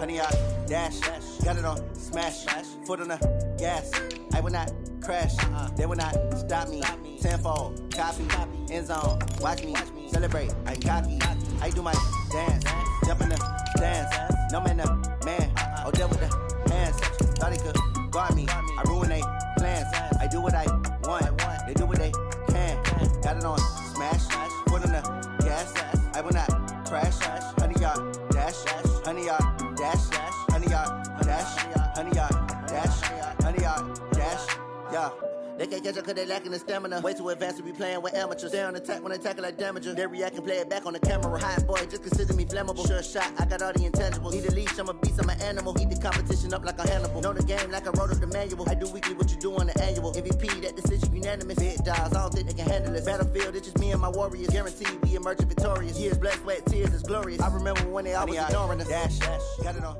100 yard dash. Got it on smash. Foot on the gas. I will not crash. They will not stop me. Tenfold, copy, end zone. Watch me celebrate. I'm cocky. I do my dance. Jump in the stands. No man, the man. Oh, deal with the hands. Thought he could guard me. I ruin they plans. I do what I want. They do what they can. Got it on smash. Foot on the gas. I will not crash. 100 yard dash. 100 yard dash. 100 yard dash. 100 yard dash. 100 yard dash. Yeah. They can't catch up cause they lacking the stamina. Way too advanced to be playing with amateurs. Stay on attack when they tackle like damager. They react and play it back on the camera. Hot boy, just consider me flammable. Sure shot, I got all the intangibles. Need a leash, I'm a beast, I'm an animal. Eat the competition up like a Hannibal. Know the game like I wrote up the manual. I do weekly what you do on the annual. MVP, that decision unanimous. Big dogs, I don't think they can handle it. Battlefield, it's just me and my warriors. Guaranteed we emerge victorious. Years, blood, sweat, tears, it's glorious. I remember when they always ignoring us. Dash, got it on.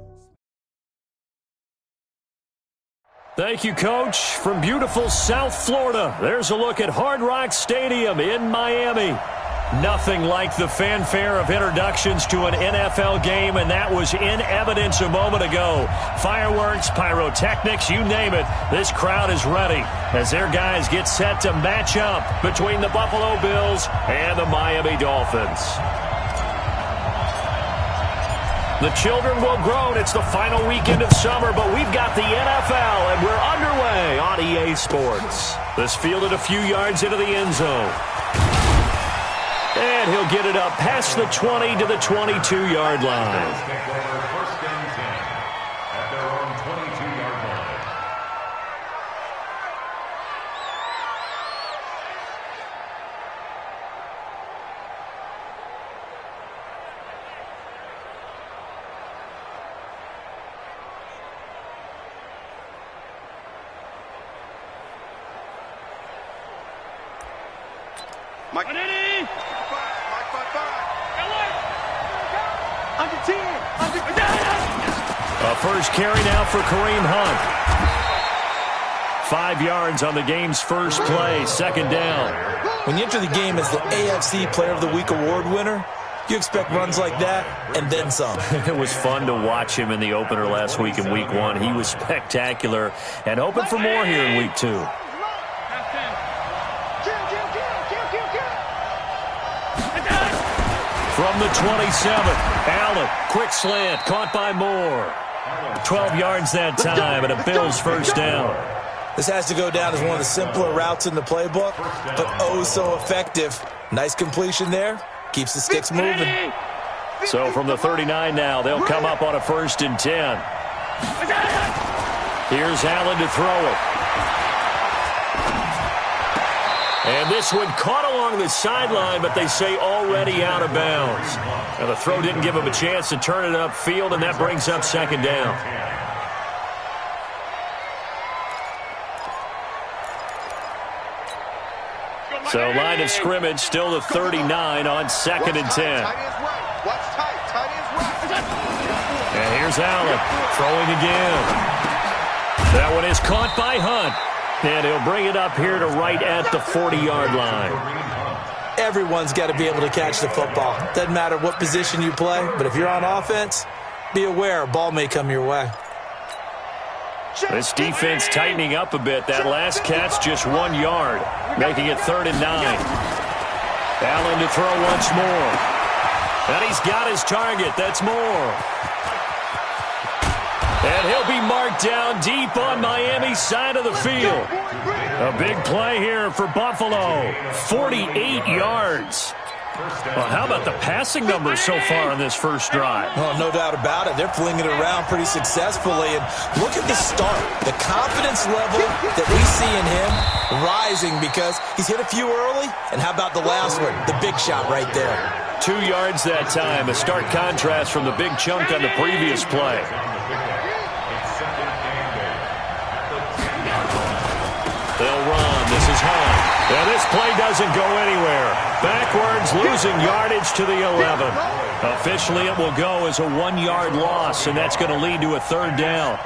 Thank you, Coach. From beautiful South Florida, there's a look at Hard Rock Stadium in Miami. Nothing like the fanfare of introductions to an NFL game, and that was in evidence a moment ago. Fireworks, pyrotechnics, you name it. This crowd is ready as their guys get set to match up between the Buffalo Bills and the Miami Dolphins. The children will groan. It's the final weekend of summer, but we've got the NFL, and we're underway on EA Sports. This fielded a few yards into the end zone. And he'll get it up past the 20 to the 22-yard line. First and 10 at their own 22-yard line. Mike. Under 10. A first carry now for Kareem Hunt. 5 yards on the game's first play, second down. When you enter the game as the AFC Player of the Week award winner, you expect runs like that and then some. It was fun to watch him in the opener last week in Week 1. He was spectacular and hoping for more here in Week 2. From the 27, Allen, quick slant, caught by Moore. 12 yards that time, and a Bills first down. This has to go down as one of the simpler routes in the playbook, but oh so effective. Nice completion there. Keeps the sticks moving. So from the 39 now, they'll come up on a 1st and 10. Here's Allen to throw it. And this one caught along the sideline, but they say already out of bounds. Now the throw didn't give him a chance to turn it upfield, and that brings up second down. So line of scrimmage still the 39 on 2nd and 10. And here's Allen throwing again. That one is caught by Hunt. And he'll bring it up here to right at the 40-yard line. Everyone's got to be able to catch the football. Doesn't matter what position you play, but if you're on offense, be aware a ball may come your way. This defense tightening up a bit. That last catch just 1 yard, making it 3rd and 9. Allen to throw once more. And he's got his target. That's Moore. And he'll be marked down deep on Miami's side of the field. A big play here for Buffalo. 48 yards. Well, how about the passing numbers so far on this first drive? Oh, no doubt about it. They're flinging it around pretty successfully. And look at the start. The confidence level that we see in him rising because he's hit a few early. And how about the last one? The big shot right there. 2 yards that time. A stark contrast from the big chunk on the previous play. They'll run. This is Hunt. And this play doesn't go anywhere. Backwards, losing yardage to the 11. Officially, it will go as a 1-yard loss, and that's going to lead to a 3rd down.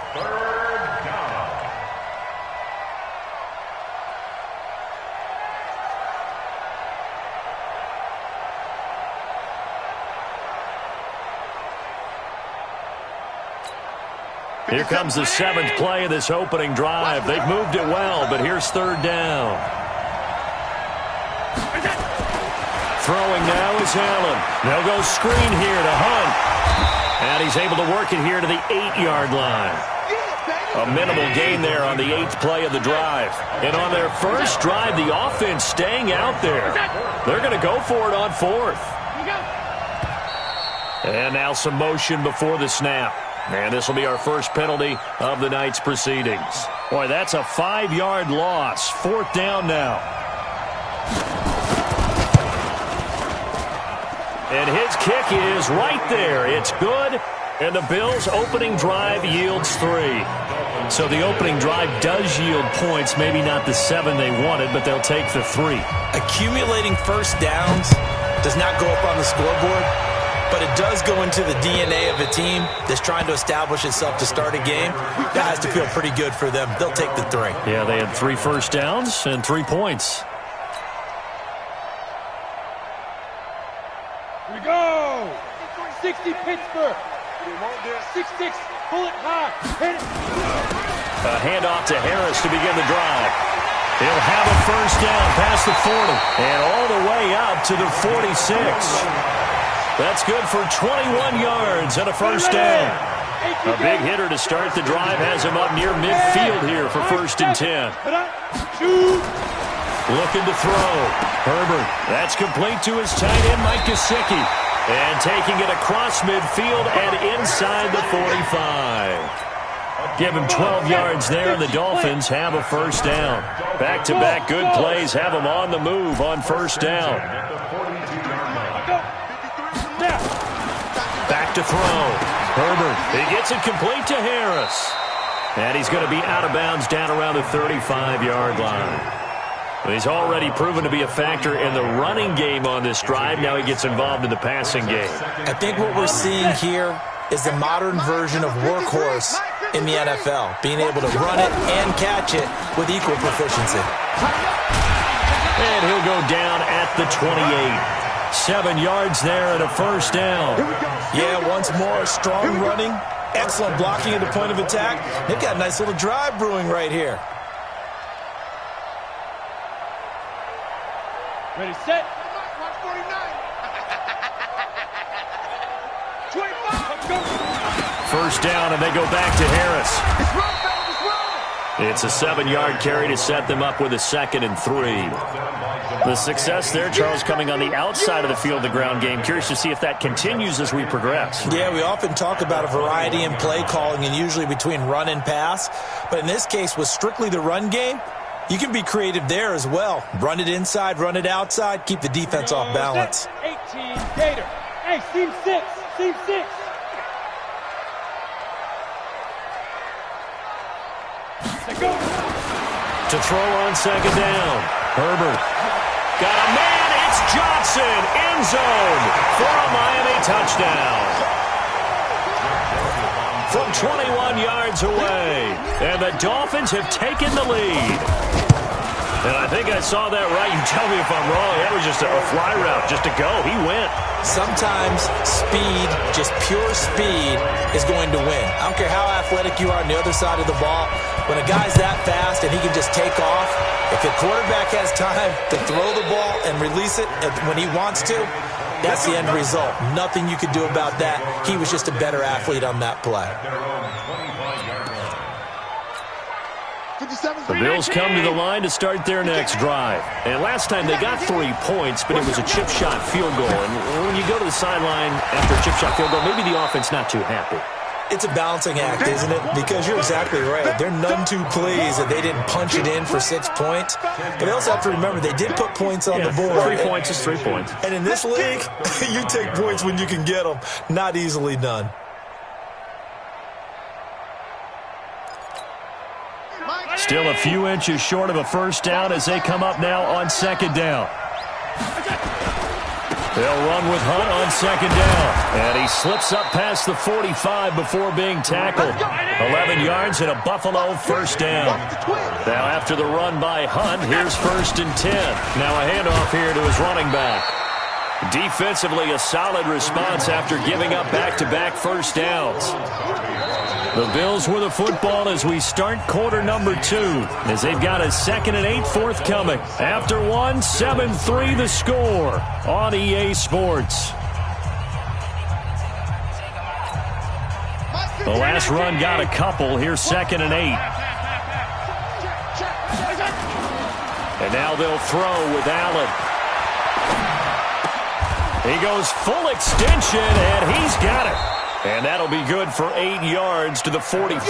Here comes the 7th play of this opening drive. They've moved it well, but here's 3rd down. Throwing now is Allen. They'll go screen here to Hunt. And he's able to work it here to the 8-yard line. A minimal gain there on the 8th play of the drive. And on their first drive, the offense staying out there. They're going to go for it on 4th. And now some motion before the snap. And this will be our first penalty of the night's proceedings. Boy, that's a 5-yard loss. 4th down now. And his kick is right there. It's good. And the Bills' opening drive yields 3. So the opening drive does yield points. Maybe not the 7 they wanted, but they'll take the 3. Accumulating first downs does not go up on the scoreboard, but it does go into the DNA of a team that's trying to establish itself to start a game. That has to feel pretty good for them. They'll take the 3. Yeah, they had 3 first downs and 3 points. Here we go! 60 Pittsburgh! 6-6, pull it high, hit it! A handoff to Harris to begin the drive. He'll have a first down past the 40 and all the way up to the 46. That's good for 21 yards and a first down. A big hitter to start the drive has him up near midfield here for 1st and 10. Looking to throw. Herbert. That's complete to his tight end, Mike Gesicki. And taking it across midfield and inside the 45. Give him 12 yards there, and the Dolphins have a first down. Back-to-back good plays have them on the move on first down. Back to throw. Herbert. He gets it complete to Harris. And he's going to be out of bounds down around the 35-yard line. He's already proven to be a factor in the running game on this drive. Now he gets involved in the passing game. I think what we're seeing here is the modern version of workhorse in the NFL, being able to run it and catch it with equal proficiency. And he'll go down at the 28. 7 yards there and a first down. Yeah, once more, strong running, excellent blocking at the point of attack. They've got a nice little drive brewing right here. Ready, set. 25, go. First down, and they go back to Harris. It's a 7-yard carry to set them up with a 2nd and 3. The success there, Charles, coming on the outside of the field, the ground game. Curious to see if that continues as we progress. Yeah, we often talk about a variety in play calling and usually between run and pass. But in this case, with strictly the run game, you can be creative there as well. Run it inside, run it outside, keep the defense off balance. 18, Gator. Hey, seam 6, seam 6. Go. To throw on 2nd down. Herbert. Got a man. It's Johnson. End zone for a Miami touchdown. From 21 yards away. And the Dolphins have taken the lead. And I think I saw that right. You tell me if I'm wrong. That was just a fly route, just to go. He went. Sometimes speed, just pure speed, is going to win. I don't care how athletic you are on the other side of the ball. When a guy's that fast and he can just take off, if the quarterback has time to throw the ball and release it when he wants to, that's the end result. Nothing you could do about that. He was just a better athlete on that play. The Bills come to the line to start their next drive. And last time they got 3 points, but it was a chip shot field goal. And when you go to the sideline after a chip shot field goal, maybe the offense not too happy. It's a balancing act, isn't it? Because you're exactly right. They're none too pleased that they didn't punch it in for 6 points. But they also have to remember they did put points on the board. 3 points is 3 points. And in this league, you take points when you can get them. Not easily done. Still a few inches short of a first down as they come up now on 2nd down. They'll run with Hunt on 2nd down. And he slips up past the 45 before being tackled. 11 yards and a Buffalo first down. Now after the run by Hunt, here's 1st and 10. Now a handoff here to his running back. Defensively, a solid response after giving up back-to-back first downs. The Bills with the football as we start quarter number 2, as they've got a 2nd and 8 forthcoming. After 1, 7-3 the score on EA Sports. The last run got a couple. Here's 2nd and 8. And now they'll throw with Allen. He goes full extension, and he's got it. And that'll be good for 8 yards to the 45.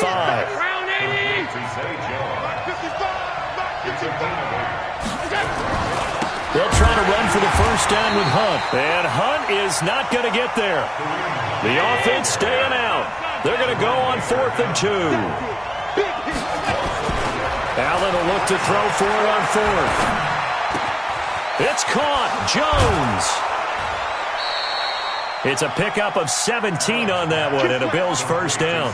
They'll try to run for the first down with Hunt. And Hunt is not going to get there. The offense staying out. They're going to go on 4th and 2. Allen will look to throw for it on 4th. It's caught. Jones. It's a pickup of 17 on that one, and a Bills first down.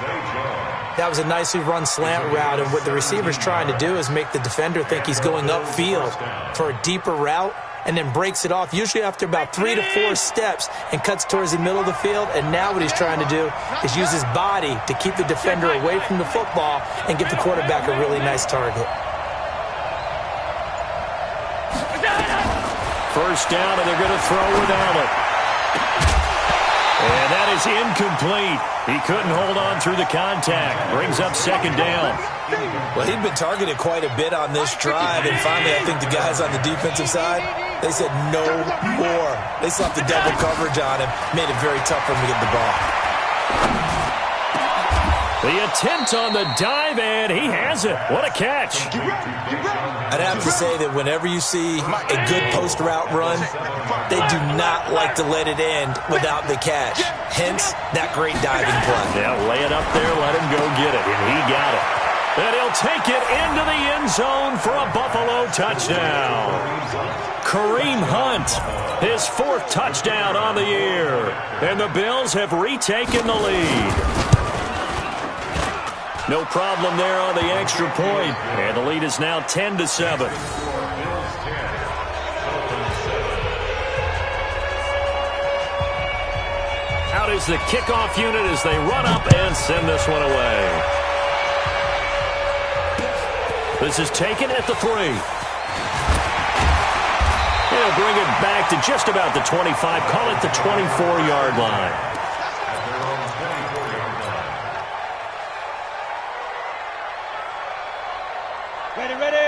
That was a nicely run slant route, and what the receiver's trying to do is make the defender think he's going upfield for a deeper route, and then breaks it off, usually after about 3 to 4 steps, and cuts towards the middle of the field. And now what he's trying to do is use his body to keep the defender away from the football and give the quarterback a really nice target. First down, and they're going to throw with Allen. And that is incomplete. He couldn't hold on through the contact. Brings up 2nd down. Well, he'd been targeted quite a bit on this drive, and finally I think the guys on the defensive side, they said no more. They slapped the double coverage on him, made it very tough for him to get the ball. The attempt on the dive, and he has it. What a catch. I'd have to say that whenever you see a good post route run, they do not like to let it end without the catch. Hence, that great diving play. Yeah, lay it up there, let him go get it, and he got it. And he'll take it into the end zone for a Buffalo touchdown. Kareem Hunt, his 4th touchdown on the year. And the Bills have retaken the lead. No problem there on the extra point. And the lead is now 10-7. Out is the kickoff unit as they run up and send this one away. This is taken at the 3. He'll bring it back to just about the 25. Call it the 24-yard line.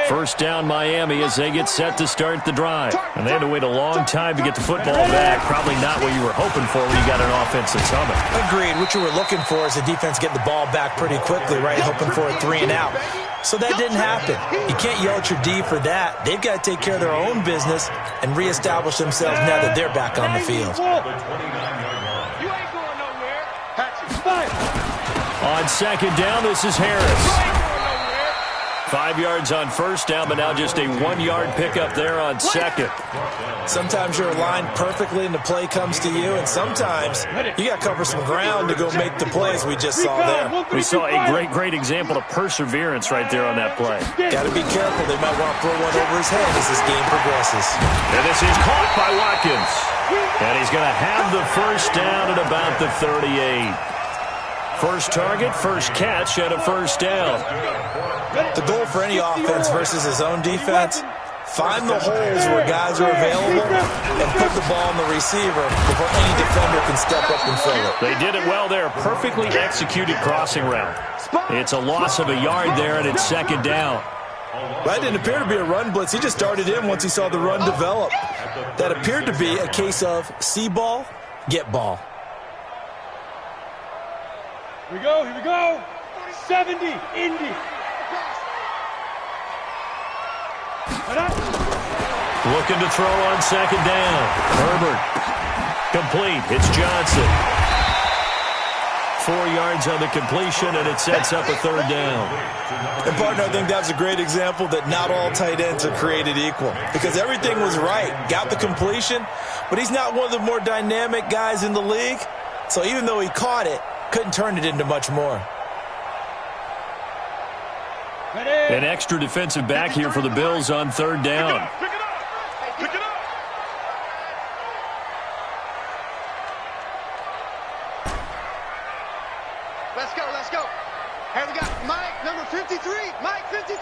First down Miami as they get set to start the drive. And they had to wait a long time to get the football back. Probably not what you were hoping for when you got an offense that's humming. Agreed. What you were looking for is the defense getting the ball back pretty quickly, right? Hoping for a 3 and out. So that didn't happen. You can't yell at your D for that. They've got to take care of their own business and reestablish themselves now that they're back on the field. You ain't going nowhere. On 2nd down, this is Harris. 5 yards on first down, but now just a 1-yard pickup there on 2nd. Sometimes you're aligned perfectly and the play comes to you, and sometimes you got to cover some ground to go make the plays we just saw there. We saw a great example of perseverance right there on that play. Got to be careful. They might want to throw one over his head as this game progresses. And this is caught by Watkins. And he's going to have the first down at about the 38. First target, first catch, and a first down. The goal for any offense versus his own defense, find the holes where guys are available and put the ball on the receiver before any defender can step up and fill it. They did it well there. Perfectly executed crossing route. It's a loss of a yard there, and it's 2nd down. That didn't appear to be a run blitz. He just started in once he saw the run develop. That appeared to be a case of see ball, get ball. Here we go. 70, Indy. Looking to throw on 2nd down. Herbert. Complete. It's Johnson. 4 yards on the completion, and it sets up a 3rd down. And, partner, I think that was a great example that not all tight ends are created equal. Because everything was right. Got the completion, but he's not one of the more dynamic guys in the league. So even though he caught it, couldn't turn it into much more. An extra defensive back here for the Bills on 3rd down. Pick it up. Let's go. Hey, we got Mike, number 53. Mike, 53.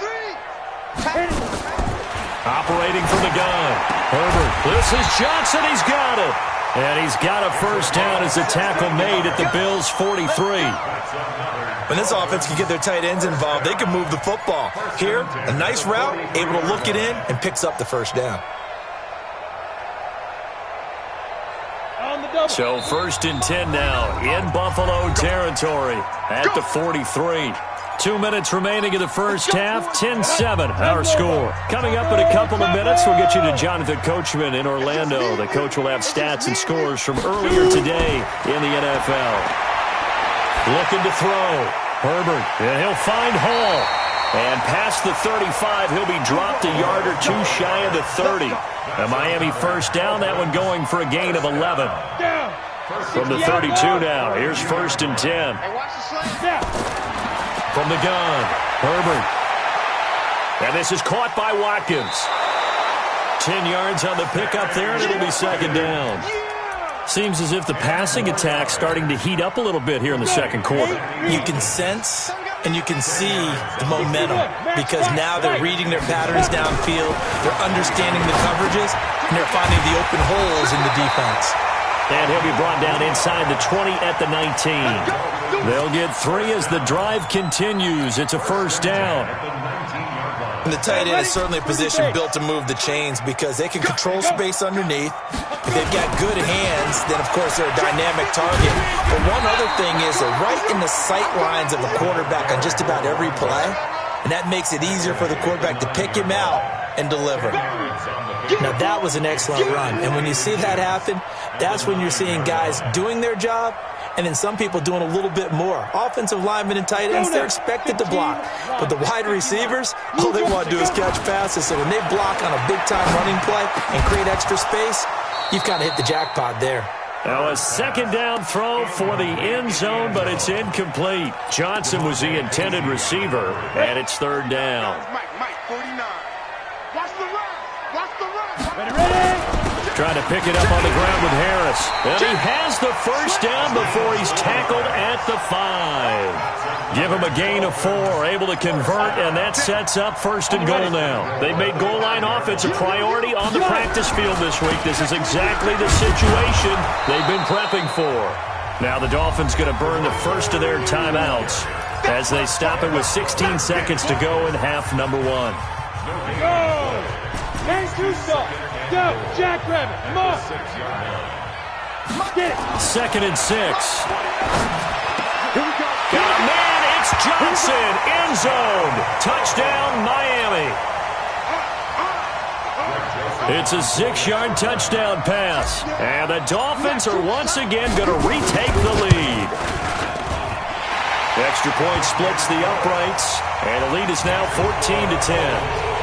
Operating from the gun. Herbert. This is Johnson. He's got it. And he's got a first down as a tackle made at the Bills' 43. When this offense can get their tight ends involved, they can move the football. Here, a nice route, able to look it in, and picks up the first down. So 1st and 10 now in Buffalo territory at the 43. 2 minutes remaining in the first half, 10-7 our score. Coming up in a couple of minutes, we'll get you to Jonathan Coachman in Orlando. The coach will have stats and scores from earlier today in the NFL. Looking to throw. Herbert, and he'll find Hall. And past the 35, he'll be dropped a yard or two shy of the 30. A Miami first down, that one going for a gain of 11. From the 32 now, here's 1st and 10. From the gun, Herbert. And this is caught by Watkins. 10 yards on the pickup there, and it'll be 2nd down. Seems as if the passing attack's starting to heat up a little bit here in the 2nd quarter. You can sense and you can see the momentum because now they're reading their patterns downfield, they're understanding the coverages, and they're finding the open holes in the defense. And he'll be brought down inside the 20 at the 19. They'll get 3 as the drive continues. It's a first down. And the tight end is certainly a position built to move the chains because they can control space underneath. If they've got good hands, then, of course, they're a dynamic target. But one other thing is they're right in the sight lines of the quarterback on just about every play, and that makes it easier for the quarterback to pick him out and deliver. Now, that was an excellent run, and when you see that happen, that's when you're seeing guys doing their job and then some people doing a little bit more. Offensive linemen and tight ends, they're expected to block. But the wide receivers, all they want to do is catch passes. So when they block on a big-time running play and create extra space, you've kind of hit the jackpot there. Now a 2nd down throw for the end zone, but it's incomplete. Johnson was the intended receiver, and it's 3rd down. Mike, 49. Watch the run. Ready. Trying to pick it up on the ground with Harris. And he has the first down before he's tackled at the 5. Give him a gain of 4, able to convert, and that sets up 1st and goal now. They've made goal line offense a priority on the practice field this week. This is exactly the situation they've been prepping for. Now the Dolphins going to burn the first of their timeouts as they stop it with 16 seconds to go in half number 1. Go! Nice do stuff. Go, Jackrabbit, come on. Get it. 2nd and 6. Here we go. Got a man, it's Johnson, end zone. Touchdown, Miami. It's a 6-yard touchdown pass. And the Dolphins are once again going to retake the lead. Extra point splits the uprights, and the lead is now 14-10.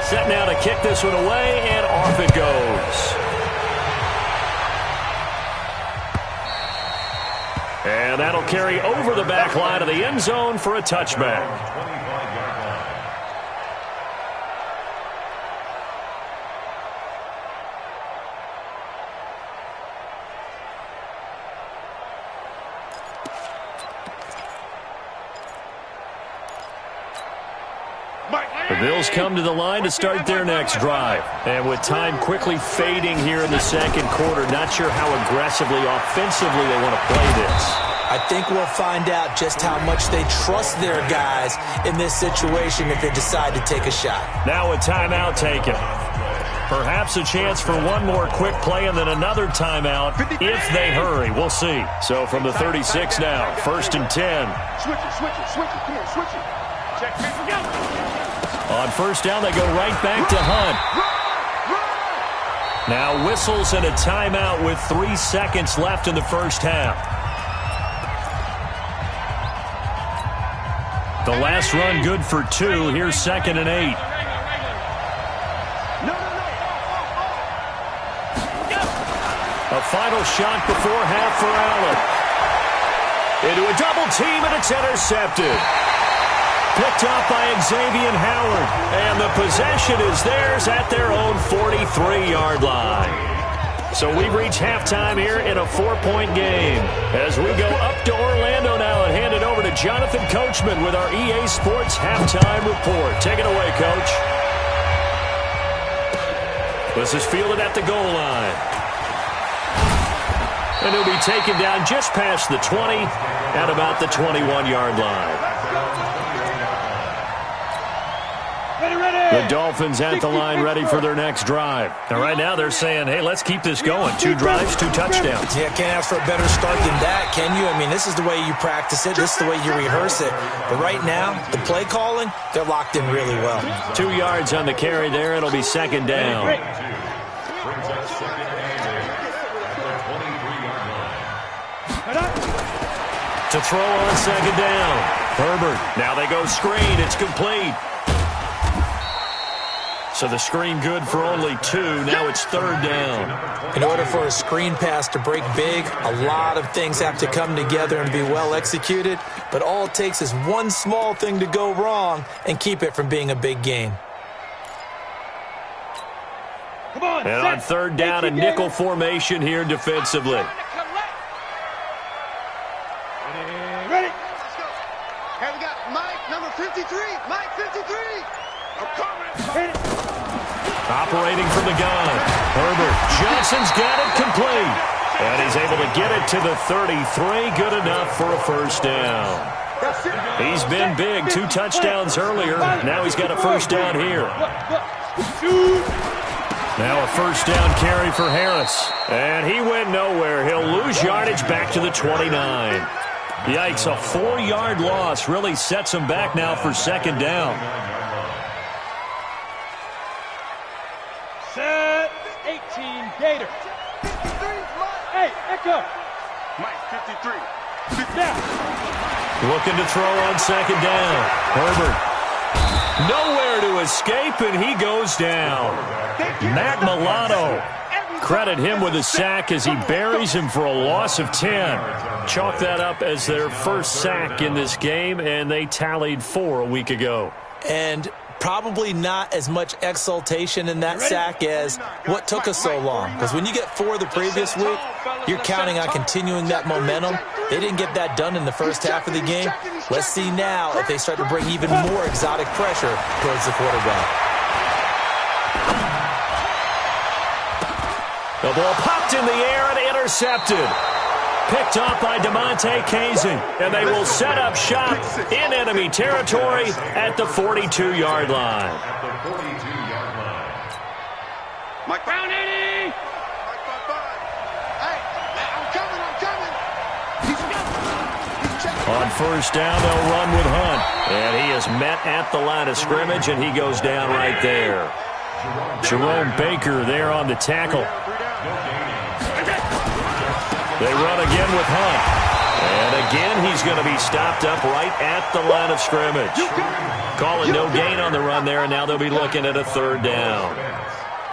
Set now to kick this one away, and off it goes. And that'll carry over the back line of the end zone for a touchback. The Bills come to the line to start their next drive. And with time quickly fading here in the 2nd quarter, not sure how aggressively, offensively they want to play this. I think we'll find out just how much they trust their guys in this situation if they decide to take a shot. Now a timeout taken. Perhaps a chance for one more quick play and then another timeout if they hurry. We'll see. So from the 36 now, 1st and 10. Switch it. Come on, switch it. Check it out. On 1st down, they go right back to Hunt. Now whistles and a timeout with 3 seconds left in the first half. The last run good for 2. Here's 2nd and 8. A final shot before half for Allen. Into a double team, and it's intercepted. Picked up by Xavier Howard. And the possession is theirs at their own 43-yard line. So we've reached halftime here in a 4-point game. As we go up to Orlando now and hand it over to Jonathan Coachman with our EA Sports Halftime Report. Take it away, Coach. This is fielded at the goal line. And he'll be taken down just past the 20 at about the 21-yard line. The Dolphins at the line ready for their next drive. And right now they're saying, hey, let's keep this going. 2 drives, 2 touchdowns. Yeah, can't ask for a better start than that, can you? I mean, this is the way you practice it. This is the way you rehearse it. But right now, the play calling, they're locked in really well. 2 yards on the carry there. It'll be second down. To throw on second down. Herbert. Now they go screen. It's complete. So the screen good for only 2. Now it's third down. In order for a screen pass to break big, a lot of things have to come together and be well executed. But all it takes is one small thing to go wrong and keep it from being a big gain. Come on, and on third down, a nickel formation here defensively. Ready? Hey, we got Mike, number 53. Mike, 53. I'm coming. Operating from the gun. Herbert. Johnson's got it complete. And he's able to get it to the 33. Good enough for a first down. He's been big. 2 touchdowns earlier. Now he's got a first down here. Now a first down carry for Harris. And he went nowhere. He'll lose yardage back to the 29. Yikes, a 4-yard loss really sets him back now for second down. Set 18 Gator. Hey, Echo. Mike, 53. Now. Looking to throw on second down. Herbert. Nowhere to escape, and he goes down. Matt Milano. Credit him with a sack as he buries him for a loss of 10. Chalk that up as their first sack in this game, and they tallied 4 a week ago. And probably not as much exultation in that sack as what took us so long. Because when you get 4 the previous week, you're counting on continuing that momentum. They didn't get that done in the first half of the game. Let's see now if they start to bring even more exotic pressure towards the quarterback. The ball popped in the air and intercepted. Picked off by DeMonte Kese. And they will set up shop in enemy territory at the 42-yard line. Mike Brown, 80. Hey, I'm coming. On first down, they'll run with Hunt. And he is met at the line of scrimmage, and he goes down right there. Jerome Baker there on the tackle. They run again with Hunt. And again, he's going to be stopped up right at the line of scrimmage. Calling no gain on the run there, and now they'll be looking at a third down.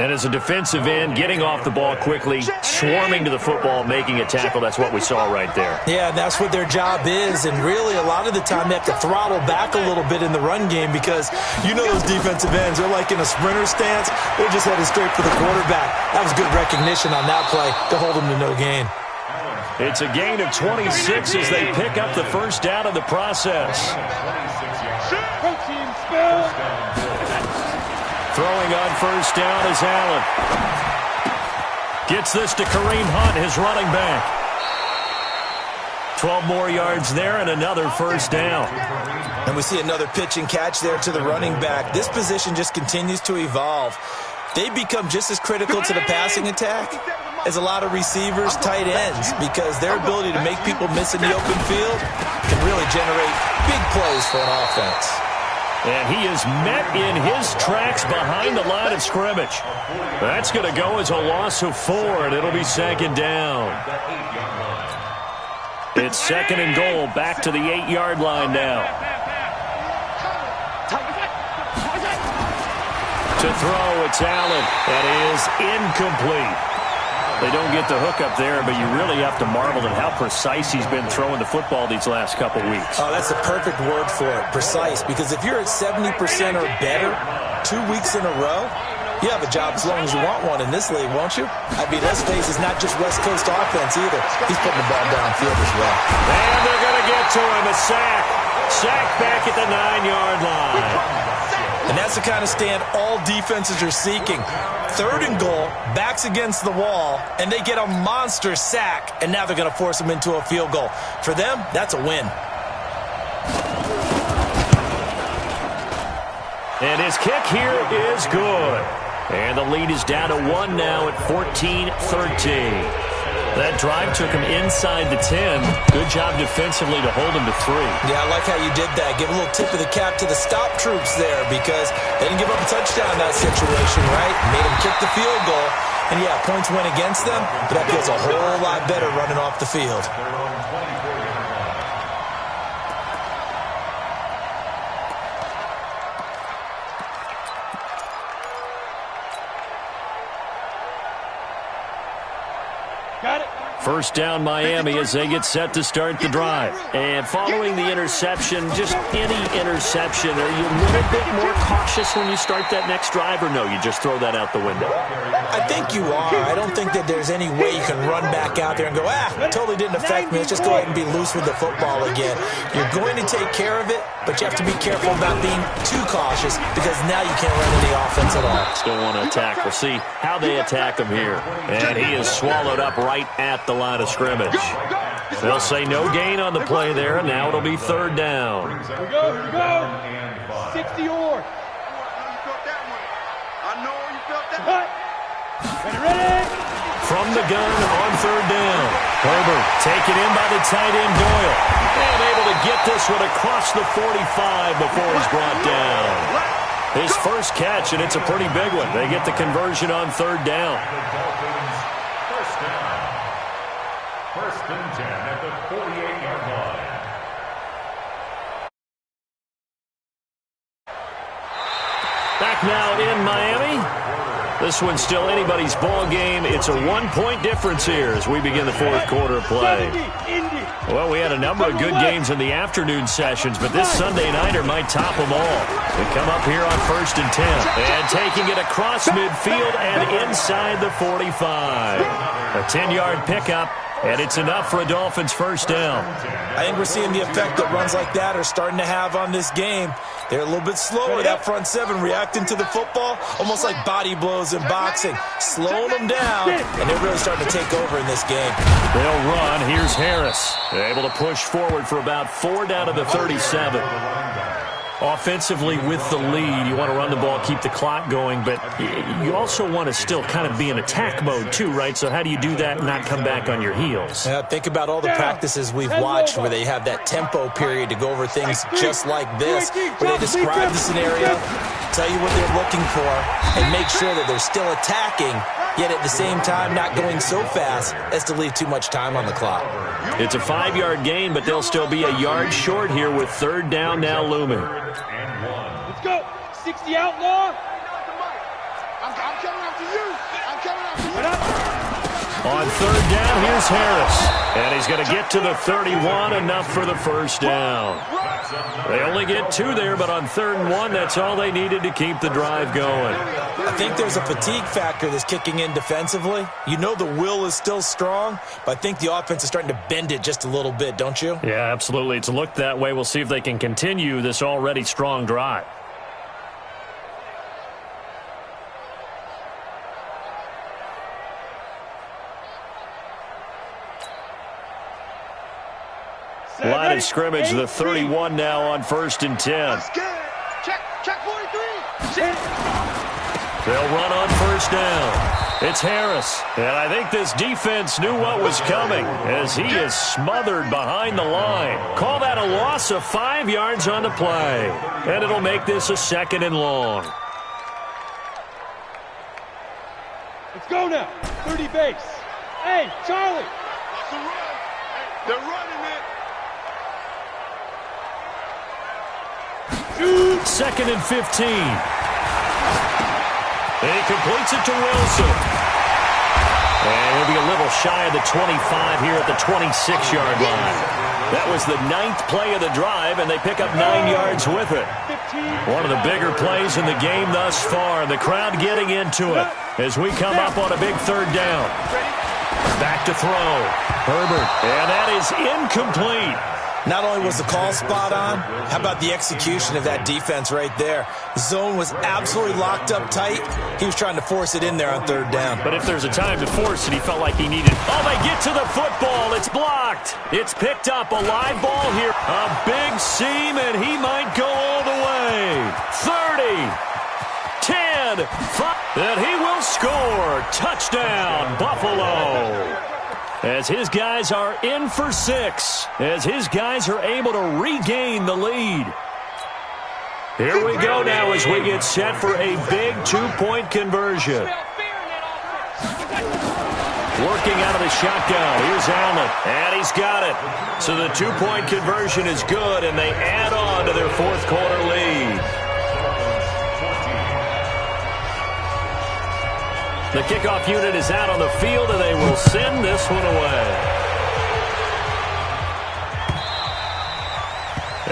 And as a defensive end, getting off the ball quickly, swarming to the football, making a tackle, that's what we saw right there. Yeah, that's what their job is, and really a lot of the time they have to throttle back a little bit in the run game because you know those defensive ends, they're like in a sprinter stance. They're just headed straight for the quarterback. That was good recognition on that play to hold them to no gain. It's a gain of 26 as they pick up the first down of the process. Protein spill. Throwing on first down is Allen. Gets this to Kareem Hunt, his running back. 12 more yards there and another first down. And we see another pitch and catch there to the running back. This position just continues to evolve. They become just as critical to the passing attack as a lot of receivers, tight ends, because their ability to make people miss in the open field can really generate big plays for an offense. And he is met in his tracks behind the line of scrimmage. That's going to go as a loss of 4, and it'll be second down. It's second and goal, back to the 8-yard line now. To throw, it's Allen. That is incomplete. They don't get the hook up there, but you really have to marvel at how precise he's been throwing the football these last couple weeks. Oh, that's the perfect word for it, precise. Because if you're at 70% or better 2 weeks in a row, You have a job as long as you want one in this league, won't you? I mean, let's face it's not just West Coast offense either. He's putting the ball downfield as well. And they're going to get to him. A sack. Sack back at the 9-yard line. And that's the kind of stand all defenses are seeking. 3rd and goal, backs against the wall, and they get a monster sack, and now they're going to force them into a field goal. For them, that's a win. And his kick here is good. And the lead is down to 1 now at 14-13. That drive took him inside the 10. Good job defensively to hold him to 3. Yeah, I like how you did that. Give a little tip of the cap to the stop troops there because they didn't give up a touchdown in that situation, right? Made them kick the field goal. And, yeah, points went against them, but that feels a whole lot better running off the field. First down Miami as they get set to start the drive. And following the interception, just any interception, are you a little bit more cautious when you start that next drive, or no, you just throw that out the window? I think you are. I don't think that there's any way you can run back out there and go, totally didn't affect me. Let's just go ahead and be loose with the football again. You're going to take care of it, but you have to be careful about being too cautious because now you can't run any offense at all. Still want to attack. We'll see how they attack him here. And he is swallowed up right at the line of scrimmage. They'll say no gain on the play there. Now it'll be 3rd down. Here we go, here we go. 60 or. I know you felt that. Ready? From the gun on 3rd down. Herbert taken in by the tight end Doyle. And able to get this one across the 45 before he's brought down. His first catch, and it's a pretty big one. They get the conversion on 3rd down. First and 10 at the 48-yard line. Back now in Miami. This one's still anybody's ball game. It's a 1-point difference here as we begin the 4th quarter of play. Well, we had a number of good games in the afternoon sessions, but this Sunday nighter might top them all. We come up here on 1st and 10. And taking it across midfield and inside the 45. A 10-yard pickup. And it's enough for a Dolphins first down. I think we're seeing the effect that runs like that are starting to have on this game. They're a little bit slower, that front 7, reacting to the football, almost like body blows in boxing, slowing them down, and they're really starting to take over in this game. They'll run. Here's Harris. They're able to push forward for about 4 down to the 37. Offensively with the lead, you want to run the ball, keep the clock going, but you also want to still kind of be in attack mode too, right? So how do you do that and not come back on your heels? Yeah, think about all the practices we've watched where they have that tempo period to go over things just like this, where they describe the scenario, tell you what they're looking for, and make sure that they're still attacking, yet at the same time not going so fast as to leave too much time on the clock. It's a 5-yard gain, but they'll still be a yard short here with 3rd down now looming. Let's go. 60 outlaw. I'm coming after you. I'm coming after you. On 3rd down, here's Harris. And he's going to get to the 31, enough for the first down. They only get 2 there, but on 3rd and 1, that's all they needed to keep the drive going. I think there's a fatigue factor that's kicking in defensively. You know the will is still strong, but I think the offense is starting to bend it just a little bit, don't you? Yeah, absolutely. It's looked that way. We'll see if they can continue this already strong drive. Line of scrimmage, the 31 now on 1st and 10. Check 43. They'll run on 1st down. It's Harris. And I think this defense knew what was coming as he is smothered behind the line. Call that a loss of 5 yards on the play. And it'll make this a 2nd and long. Let's go now. 30 base. Hey, Charlie. That's a run. They're running, man. 2nd and 15. He completes it to Wilson. And he'll be a little shy of the 25 here at the 26-yard line. That was the 9th play of the drive, and they pick up 9 yards with it. One of the bigger plays in the game thus far, and the crowd getting into it as we come up on a big 3rd down. Back to throw. Herbert, and that is incomplete. Not only was the call spot on, how about the execution of that defense right there? The zone was absolutely locked up tight. He was trying to force it in there on 3rd down. But if there's a time to force it, he felt like he needed it. Oh, they get to the football. It's blocked. It's picked up. A live ball here. A big seam, and he might go all the way. 30, 10, 5. And he will score. Touchdown, Buffalo. As his guys are in for 6. As his guys are able to regain the lead. Here we go now as we get set for a big 2-point conversion. Working out of the shotgun. Here's Allen. And he's got it. So the 2-point conversion is good, and they add on to their 4th quarter lead. The kickoff unit is out on the field, and they will send this one away.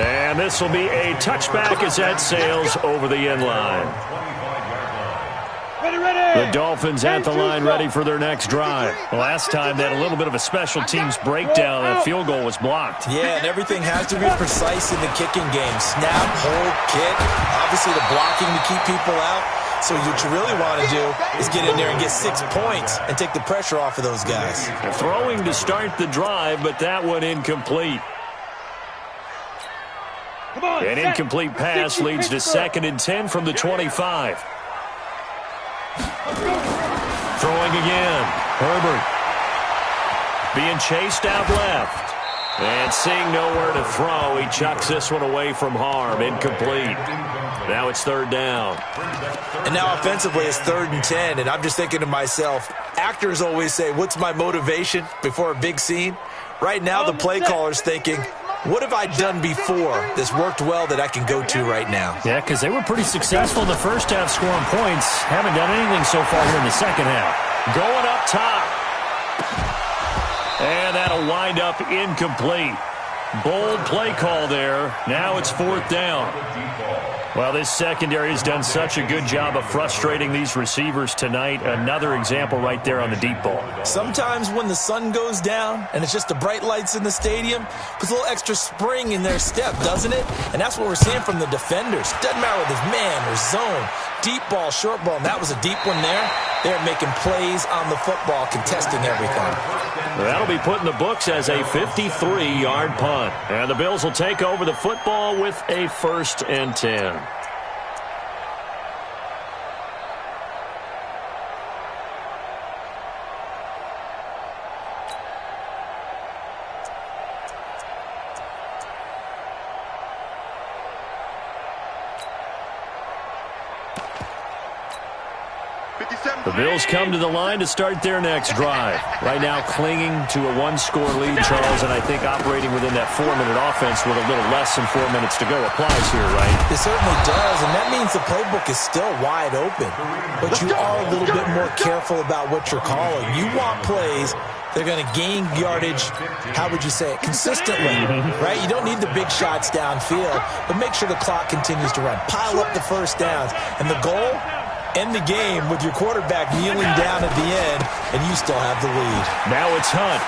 And this will be a touchback as that sails over the end line. The Dolphins at the line ready for their next drive. Last time they had a little bit of a special teams breakdown. That field goal was blocked. Yeah, and everything has to be precise in the kicking game. Snap, hold, kick. Obviously the blocking to keep people out. So what you really want to do is get in there and get 6 points and take the pressure off of those guys. They're throwing to start the drive, but that one incomplete. An incomplete pass leads to 2nd and 10 from the 25. Throwing again. Herbert being chased out left. And seeing nowhere to throw, he chucks this one away from harm. Incomplete. Now it's 3rd down. And now offensively it's 3rd and 10. And I'm just thinking to myself, actors always say, what's my motivation before a big scene? Right now the play caller's thinking, what have I done before that's worked well that I can go to right now? Yeah, because they were pretty successful in the first half scoring points. Haven't done anything so far here in the second half. Going up top. And that'll wind up incomplete. Bold play call there. Now it's 4th down. Well, this secondary has done such a good job of frustrating these receivers tonight. Another example right there on the deep ball. Sometimes when the sun goes down and it's just the bright lights in the stadium, puts a little extra spring in their step, doesn't it? And that's what we're seeing from the defenders. Doesn't matter whether it's man or zone, deep ball, short ball, and that was a deep one there. They're making plays on the football, contesting everything. That'll be put in the books as a 53-yard punt. And the Bills will take over the football with a 1st and 10. The Bills come to the line to start their next drive. Right now clinging to a 1-score lead, Charles, and I think operating within that 4-minute offense with a little less than 4 minutes to go applies here, right? It certainly does, and that means the playbook is still wide open. But you are a little bit more careful about what you're calling. You want plays they're going to gain yardage, how would you say it, consistently, right? You don't need the big shots downfield, but make sure the clock continues to run. Pile up the first downs, and the goal, end the game with your quarterback kneeling down at the end, and you still have the lead. Now it's Hunt.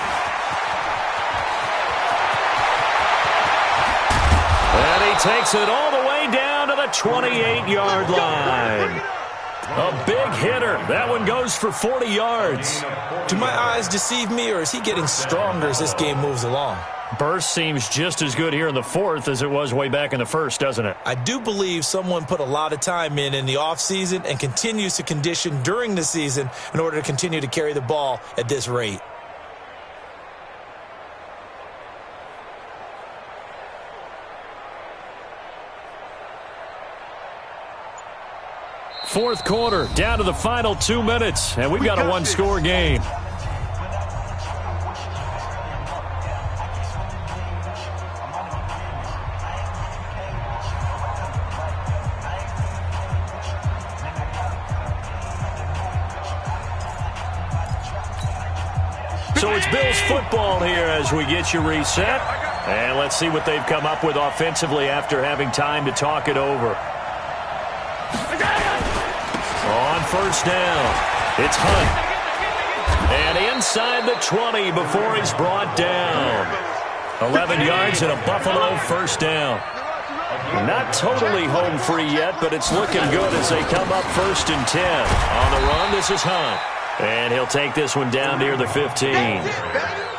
And he takes it all the way down to the 28-yard line. A big hitter. That one goes for 40 yards. Do my eyes deceive me, or is he getting stronger as this game moves along? Burst seems just as good here in the fourth as it was way back in the first, doesn't it? I do believe someone put a lot of time in the offseason and continues to condition during the season in order to continue to carry the ball at this rate. Fourth quarter, down to the final 2 minutes, and we've got a one-score game. So it's Bills football here as we get you reset. And let's see what they've come up with offensively after having time to talk it over. On first down, it's Hunt. And inside the 20 before he's brought down. 11 yards and a Buffalo first down. Not totally home free yet, but it's looking good as they come up 1st and 10. On the run, this is Hunt. And he'll take this one down near the 15.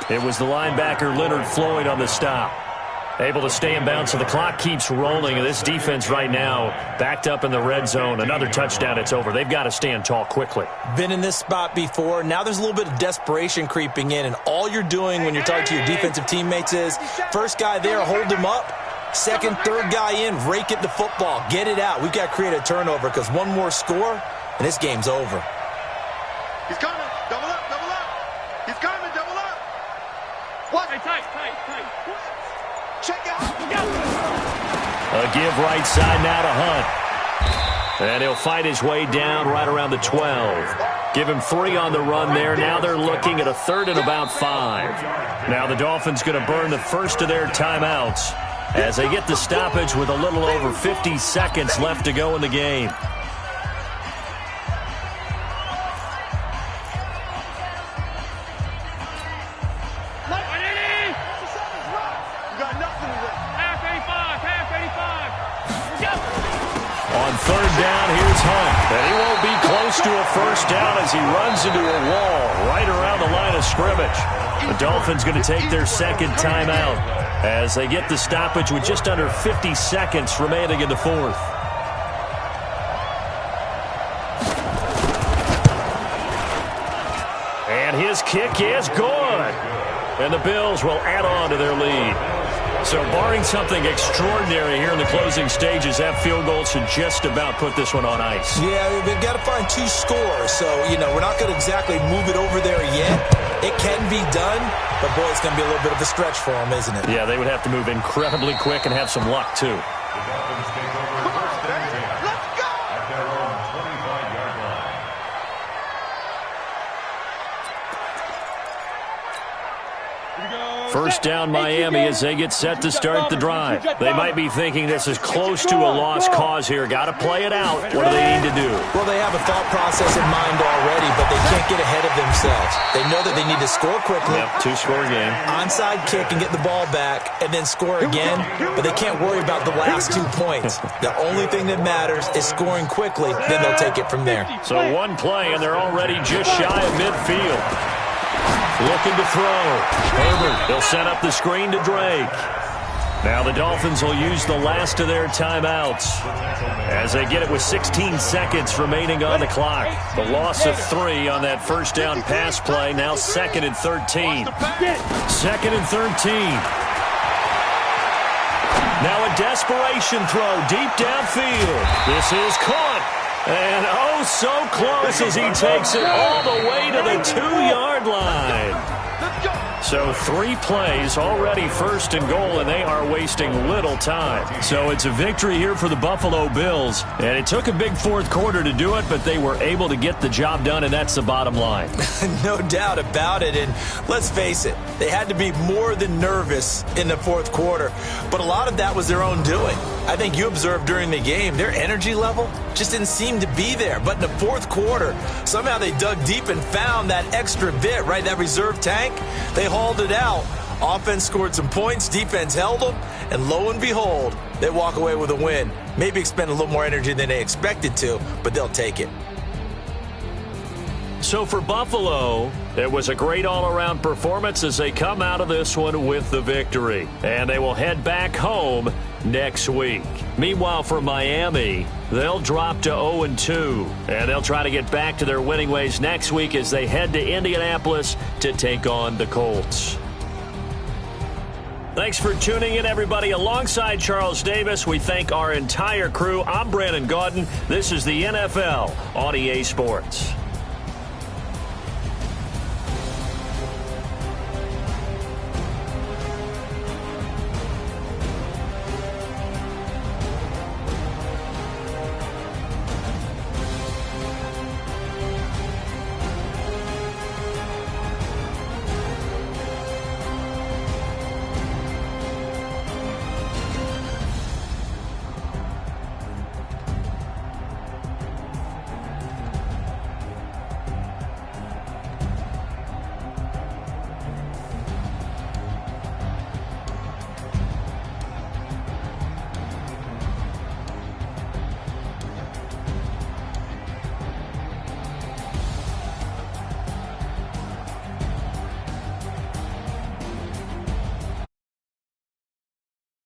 It was the linebacker Leonard Floyd on the stop. Able to stay in bounds, so the clock keeps rolling. This defense right now backed up in the red zone. Another touchdown, it's over. They've got to stand tall quickly. Been in this spot before. Now there's a little bit of desperation creeping in, and all you're doing when you're talking to your defensive teammates is first guy there, hold him up. Second, third guy in, rake it the football. Get it out. We've got to create a turnover because one more score, and this game's over. He's coming. Double up, double up. He's coming, double up. What? Hey, tight. Check out. A give right side now to Hunt. And he'll fight his way down right around the 12. Give him 3 on the run there. Now they're looking at a 3rd and about 5. Now the Dolphins going to burn the first of their timeouts as they get the stoppage with a little over 50 seconds left to go in the game. On 3rd down, here's Hunt. And he won't be close to a first down as he runs into a wall right around the line of scrimmage. The Dolphins going to take their 2nd timeout as they get the stoppage with just under 50 seconds remaining in the 4th. And his kick is good. And the Bills will add on to their lead. So barring something extraordinary here in the closing stages, that field goal should just about put this one on ice. Yeah, they've got to find 2 scores. So, we're not going to exactly move it over there yet. It can be done, but, boy, it's going to be a little bit of a stretch for them, isn't it? Yeah, they would have to move incredibly quick and have some luck, too. The Dolphins take over 1st and 10 at their own 25-yard line. First down Miami as they get set to start the drive. They might be thinking this is close to a lost cause here. Got to play it out. What do they need to do? Well, they have a thought process in mind already, but they can't get ahead of themselves. They know that they need to score quickly. Yep, 2-score game. Onside kick and get the ball back and then score again, but they can't worry about the last 2 points. The only thing that matters is scoring quickly, then they'll take it from there. So one play, and they're already just shy of midfield. Looking to throw. Herbert, they'll set up the screen to Drake. Now the Dolphins will use the last of their timeouts as they get it with 16 seconds remaining on the clock. The loss of 3 on that first down pass play. Now 2nd and 13. 2nd and 13. Now a desperation throw deep downfield. This is caught. And oh, so close as he takes it all the way to the 2-yard line. So 3 plays already 1st and goal, and they are wasting little time. So it's a victory here for the Buffalo Bills. And it took a big 4th quarter to do it, but they were able to get the job done, and that's the bottom line. No doubt about it. And let's face it, they had to be more than nervous in the 4th quarter. But a lot of that was their own doing. I think you observed during the game, their energy level just didn't seem to be there. But in the 4th quarter, somehow they dug deep and found that extra bit, right, that reserve tank. They hauled it out. Offense scored some points, defense held them, and lo and behold, they walk away with a win. Maybe expend a little more energy than they expected to, but they'll take it. So for Buffalo, it was a great all-around performance as they come out of this one with the victory. And they will head back home next week. Meanwhile, for Miami, they'll drop to 0-2. And they'll try to get back to their winning ways next week as they head to Indianapolis to take on the Colts. Thanks for tuning in, everybody. Alongside Charles Davis, we thank our entire crew. I'm Brandon Gaudin. This is the NFL on EA Sports.